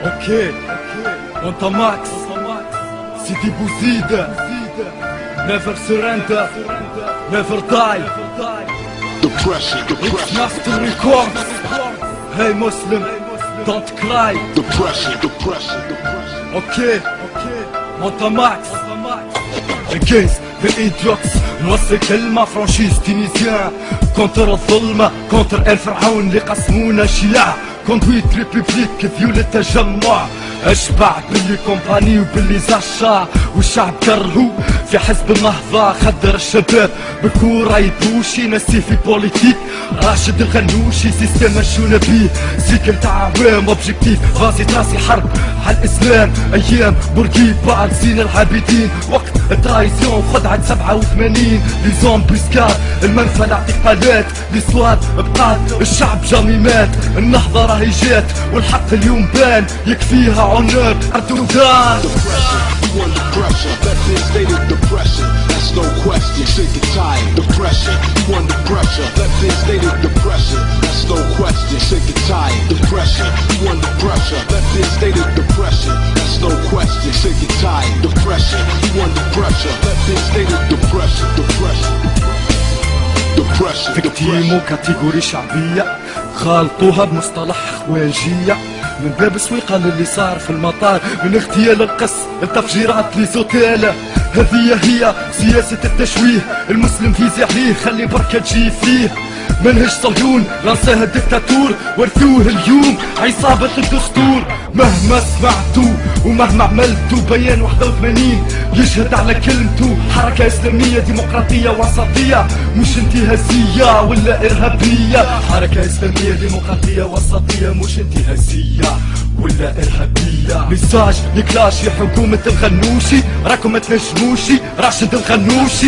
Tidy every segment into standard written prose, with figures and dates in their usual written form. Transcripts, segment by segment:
اوكي وانت ماكس سيدي بوزيدة never surrender never die it's master records hey Muslim don't cry اوكي وانت ماكس against the idiots نوصل كلمة فرانشيز تونيزيان كونتر الظلمة كونتر الفرعون اللي قسمونا شياع كوندويت ريبوبليك كفيول التجمع اشبع باللي كومباني وباللي زاشا والشعب كرهو في حزب النهضة خدر الشباب بكورة يبوشي نسي في بوليتيك راشد الغنوشي سيستم مشونا بيه سيكل تاع عوام اوبجيكتيف غازي تراسي حرب على الاسلام ايام بورقيبة زين العابدين وقت الترايزيون خدعة 87 لي زومبيسكار المنفى الاعتقالات لي سواد بقات الشعب جامي مات النهضة راهي جات والحق اليوم بان يكفيها عناد اردوغان Under pressure, that's instated depression. That's no question. Sick and tired, depression. You under pressure, that's instated depression. That's no question. Sick and tired, depression. You under pressure, that's instated depression. That's no question. Sick and tired, depression. You under pressure, that's instated depression. Depression. فيكتيمو كاتيجوري شعبية خالطوها بمصطلح خواجية من باب سويقة للي صار في المطار من اغتيال القس لتفجيرات ليزوتيلا هذه هي سياسة التشويه المسلم في زعليه خلي بركة تجي فيه منهج صهيون لانساها الدكتاتور ورثوه اليوم عصابة الدستور مهما سمعتو ومهما عملتو بيان 81 يشهد على كلمتو حركة اسلامية ديمقراطية وسطية مش انتهازية ولا ارهابية حركة اسلامية ديمقراطية وسطية مش انتهازية ولا ارهابية ميساج لكلاش يا حكومة الغنوشي راكم ما تنجموشي راشد الغنوشي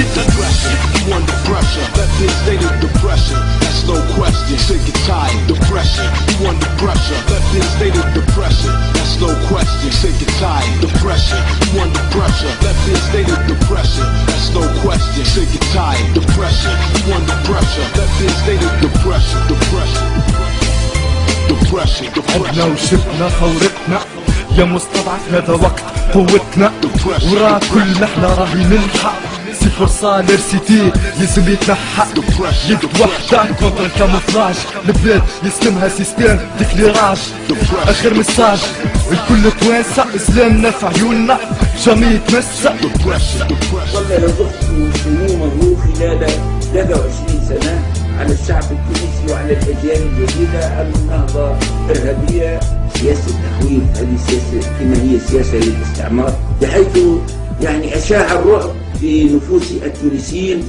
That's no question. Sick and tired, depression. You under pressure. Left instated depression. That's no question. Sick and tired, depression. You under pressure. Left instated depression. That's no question. Sick and tired, depression. You under pressure. Left instated depression. عدنا وشفنا ثورتنا يا مستضعف هذا وقت قوتنا ورا كل نحلة راهي نلحق سي فرصة لرسيتي لازم يتنحى يد وحدة كونتر الكاموفلاج البلاد يسلمها سيستم ديكليراج اخر مساج الكل توانسة اسلامنا في عيوننا جامي يتمسى والله لو ضغط سموم مضروب خلال 23 سنة على الشعب التونسي وعلى الأجيال الجديدة أن النهضة إرهابية سياسة تخويف هذه سياسة كما هي سياسة للاستعمار بحيث يعني أشاع الرعب في نفوس التونسيين